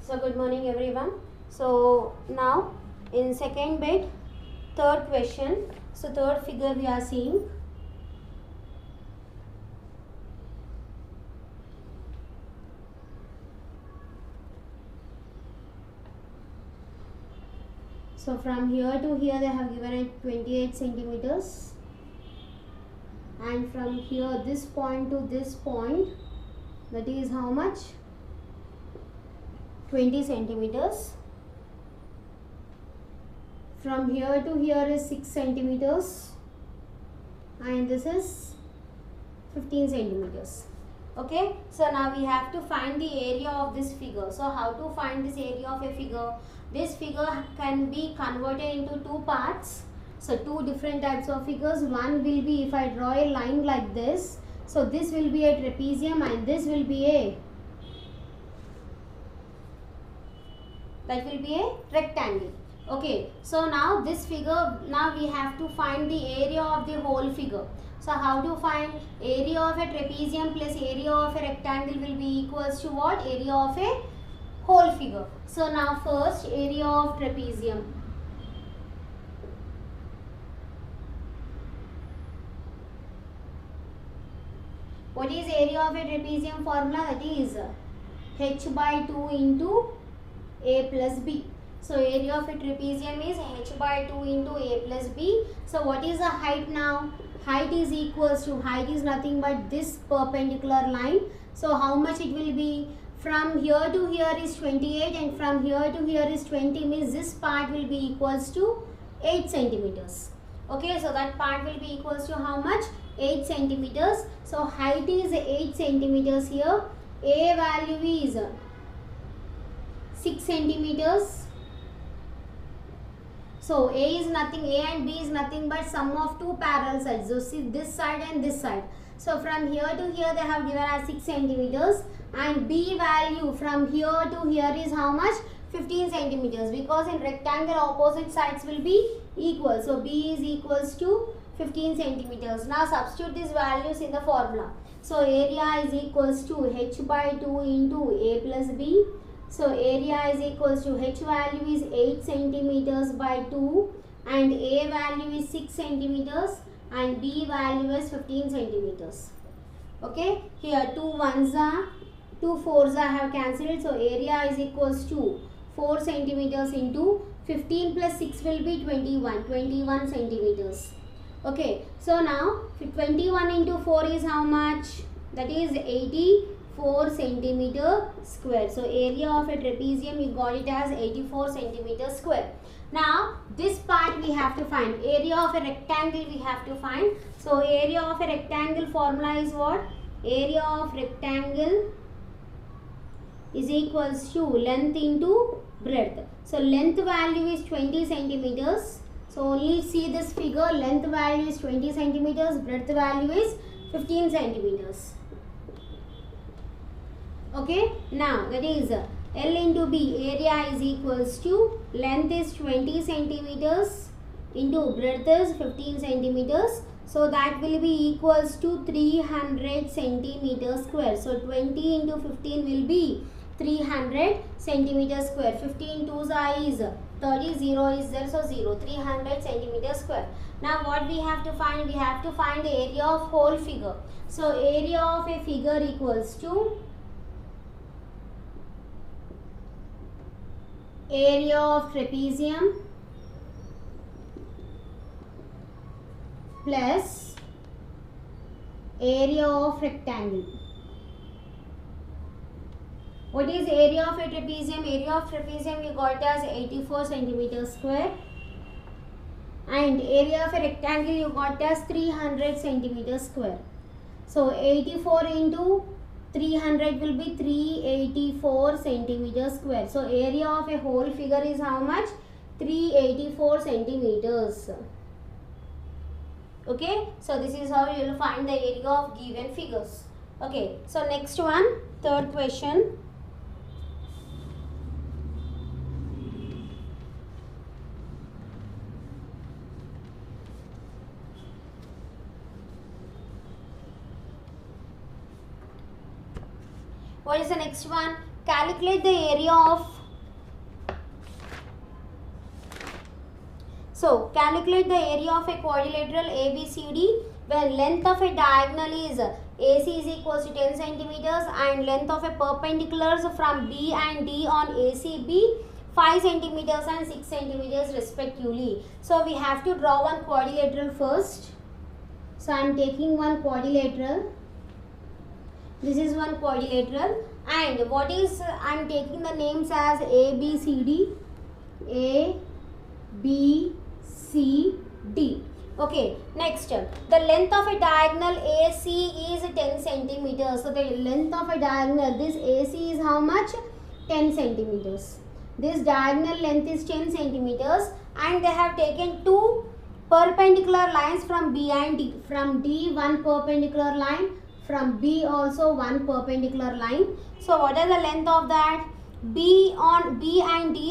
So good morning everyone. So now in second bit, third question. So third figure we are seeing. So from here to here they have given it 28 centimeters, and from here this point to this point, that is how much? 20 centimeters. From here to here is 6 centimeters, and this is 15 centimeters. Okay, so now we have to find the area of this figure. So how to find this area of a figure? This figure can be converted into two parts. So two different types of figures. One will be, if I draw a line like this, so this will be a trapezium and this will be a, that will be a rectangle. Okay, so now this figure, now we have to find the area of the whole figure. So how to find area of a trapezium plus area of a rectangle will be equals to what? Area of a whole figure. So now first area of trapezium. What is area of a trapezium formula? That is h by 2 into a plus b. So area of a trapezium is h by 2 into a plus b. So what is the height now? Height is equals to, height is nothing but this perpendicular line. So how much it will be? From here to here is 28 and from here to here is 20, means this part will be equals to 8 centimeters. Okay, so that part will be equals to how much? 8 centimeters. So height is 8 centimeters here. A value is 6 centimeters. So A is nothing, A and B is nothing but sum of two parallel sides. So see this side and this side. So from here to here they have given as 6 centimeters, and B value from here to here is how much? 15 centimeters, because in rectangle opposite sides will be equal. So B is equals to 15 centimeters. Now substitute these values in the formula. So area is equals to h by 2 into A plus B. So area is equals to, h value is 8 centimeters by 2 and A value is 6 centimeters and B value is 15 centimeters. Okay, here 2 ones are, 2 fours are have cancelled. So area is equals to 4 centimeters into 15 plus 6 will be 21 centimeters. Okay, so now 21 into 4 is how much? That is 84 centimeter square. So area of a trapezium, you got it as 84 centimeter square. Now this part we have to find. Area of a rectangle we have to find. So area of a rectangle formula is what? Area of rectangle is equals to length into breadth. So length value is 20 centimeters. So only see this figure, length value is 20 centimeters, breadth value is 15 centimeters. Okay, now that is L into B, area is equals to, length is 20 centimeters into breadth is 15 centimeters. So that will be equals to 300 centimeters square. So 20 into 15 will be 300 centimeters square. 15 2's is 30, 0 is there, so 0, 300 centimeters square. Now what we have to find? We have to find the area of whole figure. So area of a figure equals to area of trapezium plus area of rectangle. What is area of a trapezium? Area of trapezium you got as 84 centimeters square, and area of a rectangle you got as 300 centimeters square. So 84 into 300 will be 384 centimeters square. So area of a whole figure is how much? 384 centimeters. Okay, so this is how you will find the area of given figures. Okay, so next one, third question. What is the next one? calculate the area of, so calculate the area of a quadrilateral ABCD where length of a diagonal is AC is equals to 10 centimeters and length of a perpendiculars from B and D on ACB 5 centimeters and 6 centimeters respectively. So we have to draw one quadrilateral first. So I am taking one quadrilateral. This is one quadrilateral, and what is, I am taking the names as ABCD, ABCD. Okay, next, the length of a diagonal AC is 10 centimeters. So the length of a diagonal, this AC is how much? 10 centimeters. This diagonal length is 10 centimeters, and they have taken two perpendicular lines from B and D. From D, one perpendicular line. From B also one perpendicular line. So what is the length of that? B and D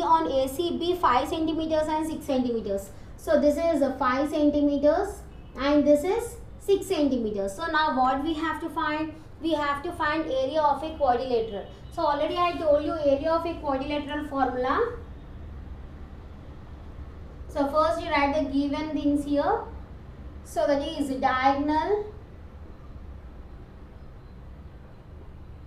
on ACB 5 centimeters and 6 centimeters. So this is 5 centimeters and this is 6 centimeters. So now what we have to find? We have to find area of a quadrilateral. So already I told you area of a quadrilateral formula. So first you write the given things here. So that is diagonal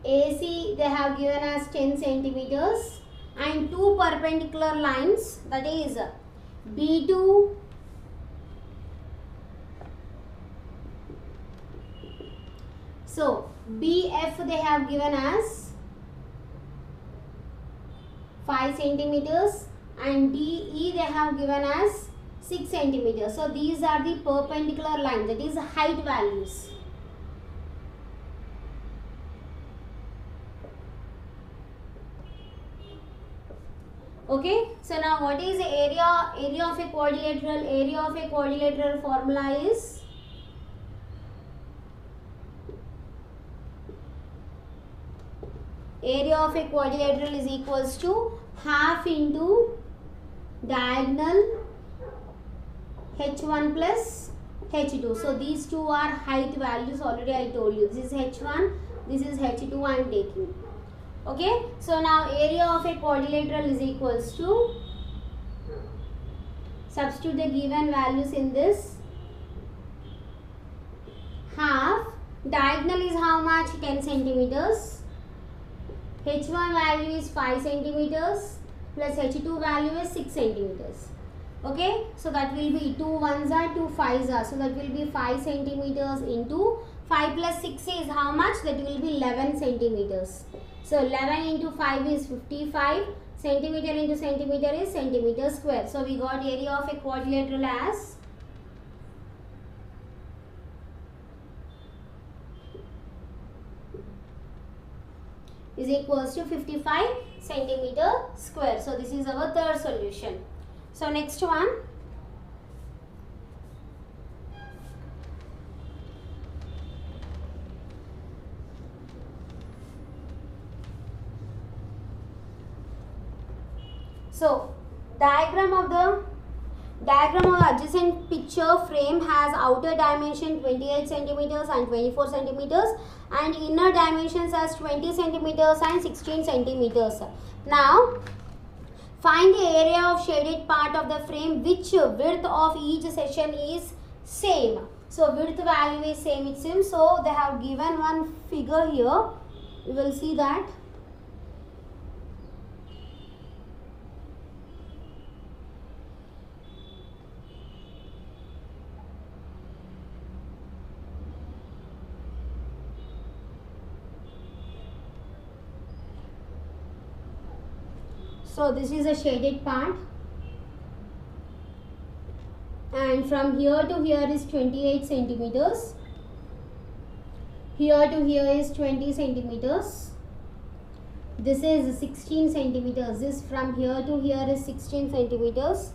AC they have given as 10 centimeters and two perpendicular lines, that is B2 so BF they have given as 5 centimeters and DE they have given as 6 centimeters. So these are the perpendicular lines, that is height values. Okay, so now what is the area of a quadrilateral? Area of a quadrilateral formula is equals to half into diagonal h1 plus h2. So these two are height values, already I told you. This is h1, this is h2 I am taking. Okay, so now area of a quadrilateral is equals to, substitute the given values in this, half, diagonal is how much? 10 centimeters, h1 value is 5 centimeters plus h2 value is 6 centimeters. Okay, so that will be 2 1s are 2 5s are, so that will be 5 centimeters into 5 plus 6 is how much? That will be 11 centimeters. So 11 into 5 is 55, centimeter into centimeter is centimeter square. So we got area of a quadrilateral as is equals to 55 centimeter square. So this is our third solution. So next one. So diagram of the adjacent picture frame has outer dimension 28 centimeters and 24 centimeters and inner dimensions as 20 centimeters and 16 centimeters. Now find the area of shaded part of the frame which width of each section is same. So width value is same, it seems. So they have given one figure here. You will see that. So this is a shaded part, and from here to here is 28 centimeters, here to here is 20 centimeters, this is 16 centimeters, this from here to here is 16 centimeters,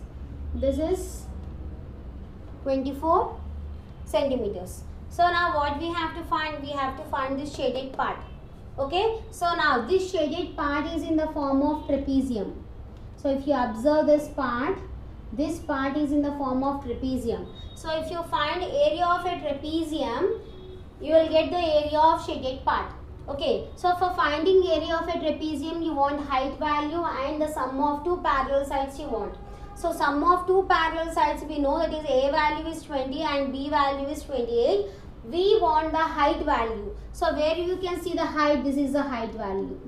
this is 24 centimeters. So now what we have to find? We have to find this shaded part. Okay, so now this shaded part is in the form of trapezium. So if you observe this part is in the form of trapezium. So if you find area of a trapezium, you will get the area of shaded part. Okay, so for finding area of a trapezium, you want height value and the sum of two parallel sides you want. So sum of two parallel sides we know, that is A value is 20 and B value is 28. We want the height value. So where you can see the height, this is the height value.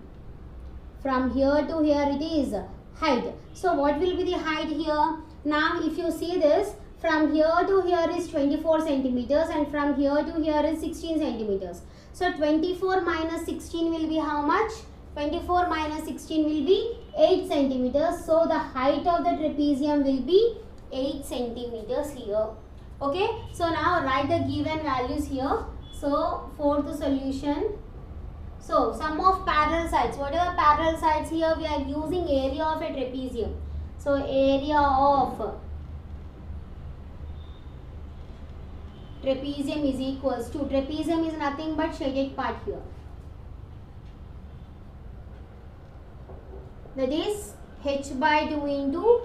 From here to here it is height. So what will be the height here? Now if you see this, from here to here is 24 centimeters and from here to here is 16 centimeters. So 24 minus 16 will be how much? 24 minus 16 will be 8 centimeters. So the height of the trapezium will be 8 centimeters here. Okay. So now write the given values here. So fourth solution. So sum of parallel sides. What are the parallel sides here? We are using area of a trapezium. So area of trapezium is equals to, trapezium is nothing but shaded part here. That is h by 2 into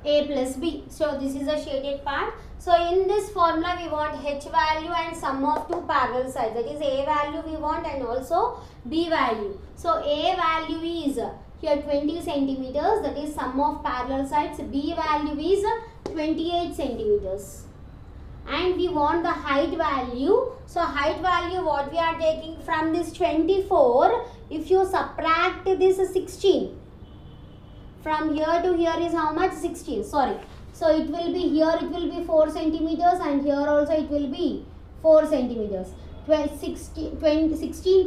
a plus b. So this is a shaded part. So in this formula we want h value and sum of two parallel sides. That is a value we want and also b value. So a value is here 20 centimeters. That is sum of parallel sides. B value is 28 centimeters. And we want the height value. So height value what we are taking from this 24, if you subtract this 16, from here to here is how much? 16, sorry. So it will be here, it will be 4 centimeters and here also it will be 4 centimeters. 16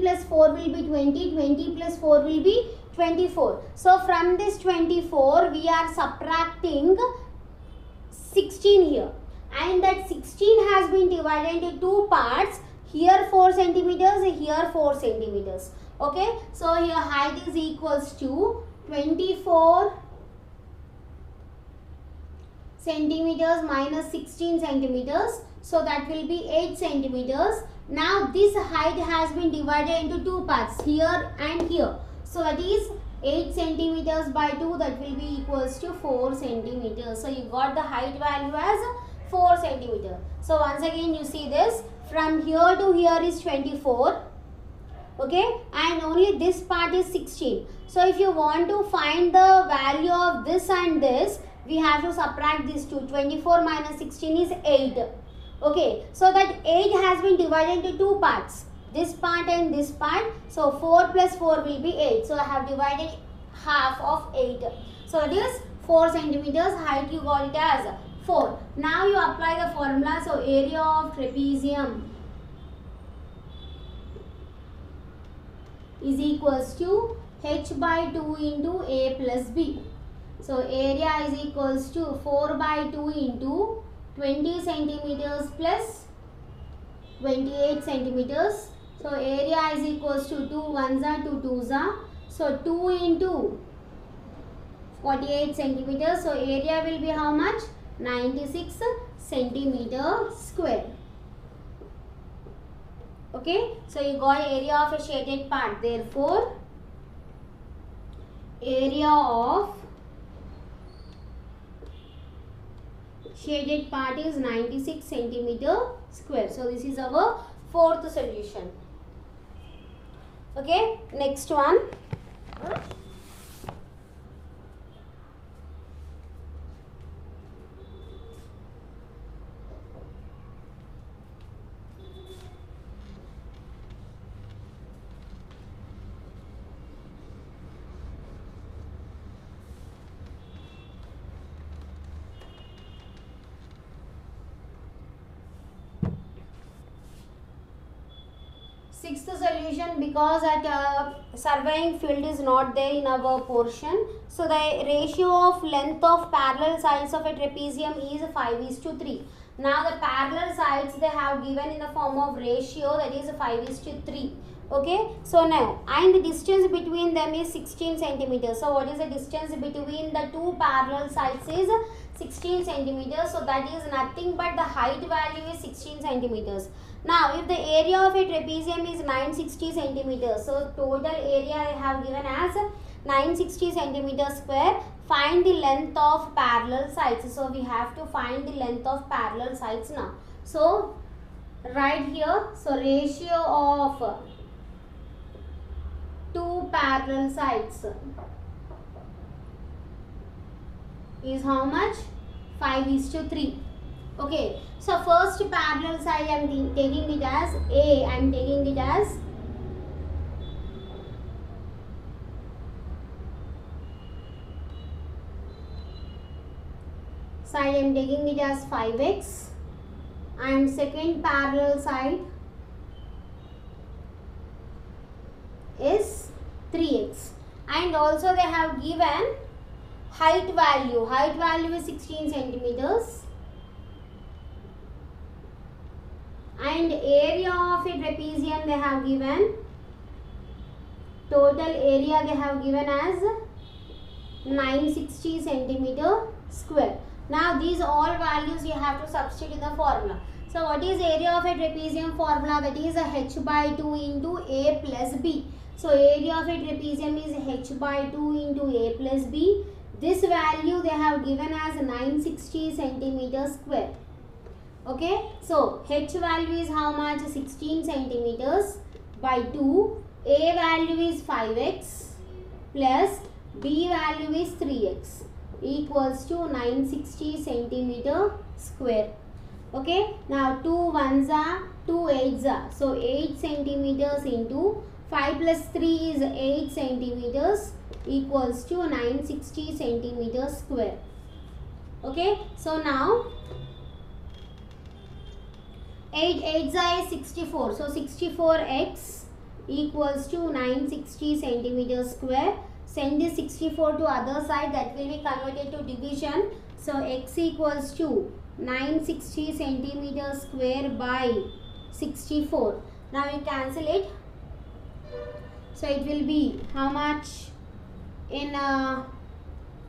plus 4 will be 20, 20 plus 4 will be 24. So from this 24 we are subtracting 16 here. And that 16 has been divided into two parts. Here 4 centimeters, here 4 centimeters. Okay. So here height is equals to 24 centimeters minus 16 centimeters. So that will be 8 centimeters. Now this height has been divided into two parts, here and here. So that is 8 centimeters by 2, that will be equals to 4 centimeters. So you got the height value as 4 centimeter. So once again you see this, from here to here is 24, okay, and only this part is 16. So if you want to find the value of this and this, we have to subtract these two. 24 minus 16 is 8. Okay, so that 8 has been divided into two parts, this part and this part. So 4 plus 4 will be 8. So I have divided half of 8. So it is 4 centimeters. Height you got it as 4. Now you apply the formula. So area of trapezium is equals to h by 2 into a plus b. So area is equals to 4 by 2 into 20 centimeters plus 28 centimeters. So area is equals to 2 ones are 2 twos are. So 2 into 48 centimeters. So area will be how much? 96 centimeter square. Okay, so you got area of a shaded part. Therefore, area of shaded part is 96 centimeter square. So this is our fourth solution. Okay, next one. Sixth solution, because at surveying field is not there in our portion. So the ratio of length of parallel sides of a trapezium is 5:3. Now the parallel sides they have given in the form of ratio, that is 5:3. Okay. So now, and the distance between them is 16 centimeters. So what is the distance between the two parallel sides is 16 centimeters. So that is nothing but the height value is 16 centimeters. Now, if the area of a trapezium is 960 centimeters, so total area I have given as 960 centimeters square. Find the length of parallel sides. So, we have to find the length of parallel sides now. So, right here, so ratio of two parallel sides is how much? 5:3. Okay, so first parallel side I am taking it as A. I am taking it as side I am taking it as 5x, and second parallel side is 3x, and also they have given height value. Height value is 16 centimeters, and area of a trapezium they have given, total area they have given as 960 centimeter square. Now these all values you have to substitute in the formula. So what is area of a trapezium formula? That is a h by 2 into a plus b. So area of a trapezium is h by 2 into a plus b. This value they have given as 960 centimeters square. Okay, so h value is how much? 16 centimeters by 2. A value is 5x plus b value is 3x equals to 960 centimeter square. Okay, now 2 ones are 2 eights are, so 8 centimeters into 5 plus 3 is 8 centimeters equals to 960 centimeters square. Okay, so now 8 eights are 64, so 64x equals to 960 centimeters square. Send this 64 to other side, that will be converted to division. So x equals to 960 centimeters square by 64. Now you cancel it. So it will be how much? In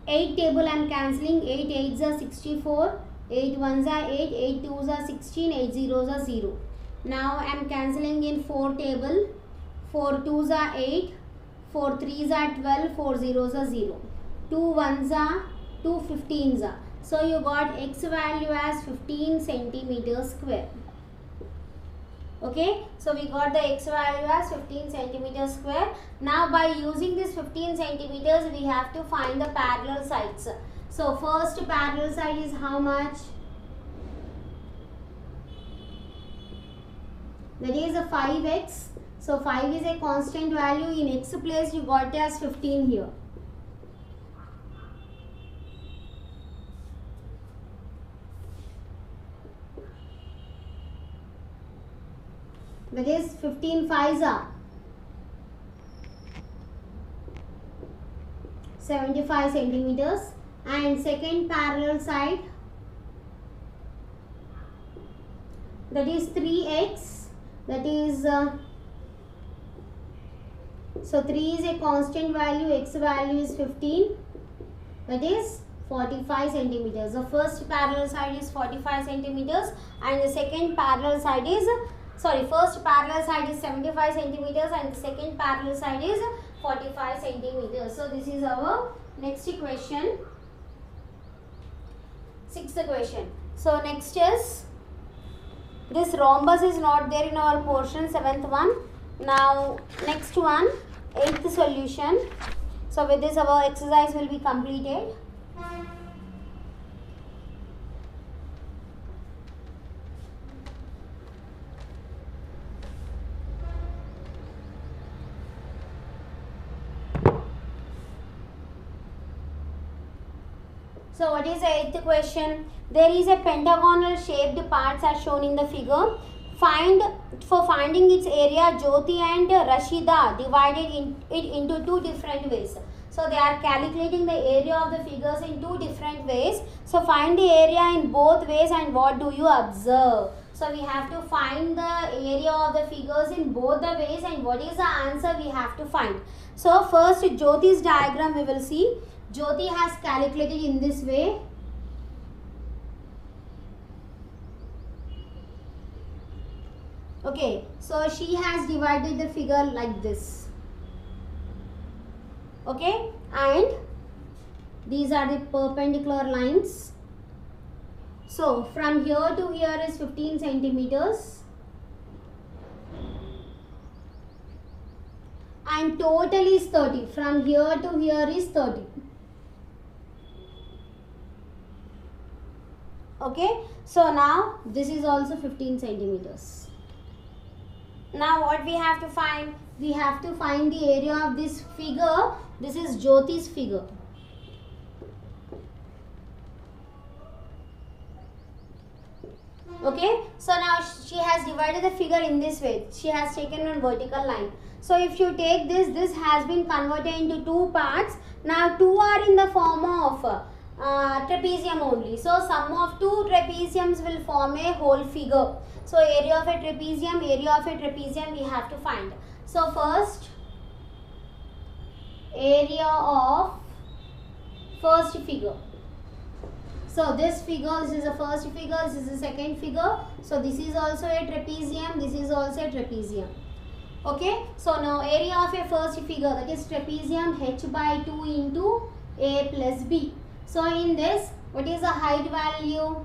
8 table I am cancelling. 8 8s are 64, 8 1s are 8, 8 2s are 16, 8 zeros are 0. Now I am cancelling in 4 table. 4 2s are 8, 4 3s are 12, 4 zeros are 0. 2 1s are 2 15s are. So you got x value as 15 centimeters square. Okay, so we got the x value as 15 centimeters square. Now by using this 15 centimeters we have to find the parallel sides. So first parallel side is how much? That is a 5x. So 5 is a constant value. In x place you got it as 15 here. That is 15 5s are 75 centimeters, and second parallel side, that is 3x, that is so 3 is a constant value, x value is 15, that is 45 centimeters. The first parallel side is 45 centimeters and the second parallel side is, first parallel side is 75 centimeters and the second parallel side is 45 centimeters. So this is our next question. Sixth question. So next is, this rhombus is not there in our portion, seventh one. Now next one, eighth solution. So with this our exercise will be completed. So what is the eighth question? There is a pentagonal shaped parts as shown in the figure. For finding its area, Jyoti and Rashida divided it into two different ways. So they are calculating the area of the figures in two different ways. So find the area in both ways and what do you observe? So we have to find the area of the figures in both the ways and what is the answer we have to find. So first Jyoti's diagram we will see. Jyoti has calculated in this way. Okay, so she has divided the figure like this. Okay, and these are the perpendicular lines. So from here to here is 15 centimeters. and total is 30. From here to here is 30. Okay, so now this is also 15 centimeters. Now what we have to find? We have to find the area of this figure. This is Jyoti's figure. Okay, so now she has divided the figure in this way. She has taken one vertical line. So if you take this has been converted into two parts. Now two are in the form of trapezium only. So sum of two trapeziums will form a whole figure. So area of a trapezium we have to find. So first, area of first figure. So this figure, this is the first figure, this is the second figure. So this is also a trapezium, this is also a trapezium. Okay, so now area of a first figure, that is trapezium h by 2 into a plus b. So in this, what is the height value?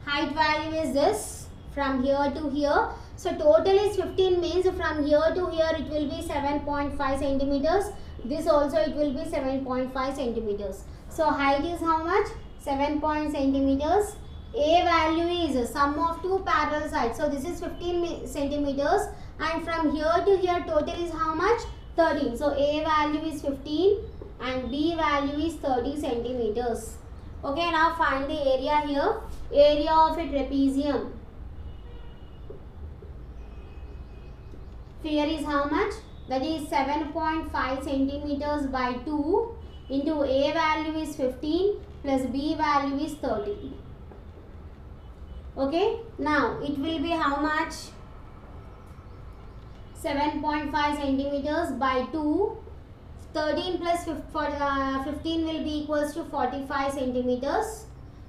Height value is this, from here to here. So total is 15, means from here to here it will be 7.5 centimeters. This also it will be 7.5 centimeters. So height is how much? 7 centimeters. A value is sum of two parallel sides. So this is 15 centimeters and from here to here total is how much? 13. So A value is 15 and B value is 30 centimeters. Okay, now find the area here. Area of a trapezium. Here is how much? That is 7.5 centimeters by 2 into A value is 15 plus B value is 30. Okay, now it will be how much? 7.5 centimeters by 2. 13 plus 15 will be equals to 45 centimeters.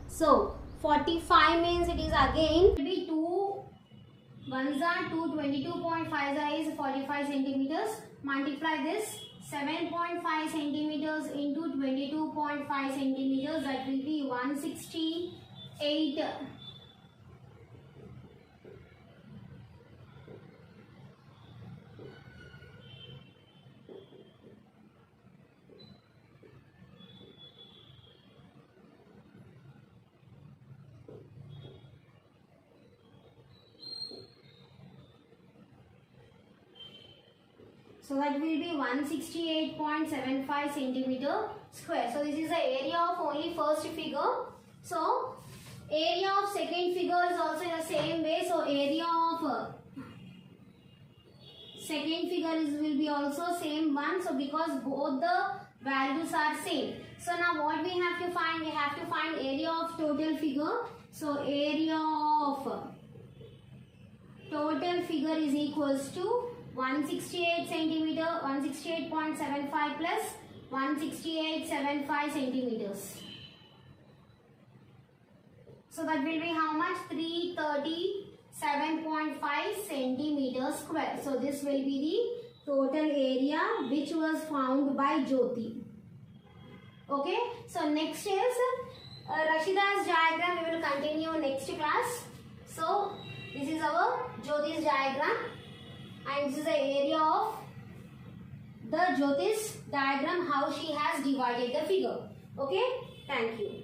So 45 means it is again will be 2 ones are 2, 22.5 is 45 centimeters. Multiply this 7.5 centimeters into 22.5 centimeters, that will be 168. So that will be 168.75 centimeter square. So this is the area of only first figure. So area of second figure is also in the same way. So area of second figure will be also same one. So because both the values are same. So now what we have to find? We have to find area of total figure. So area of total figure is equals to 168 centimeter, 168.75 plus 168.75 centimeters. So that will be how much? 337.5 centimeters square. So this will be the total area which was found by Jyoti. Okay. So next is Rashida's diagram. We will continue next class. So this is our Jyoti's diagram. And this is the area of the Jyoti's diagram, how she has divided the figure. Okay, thank you.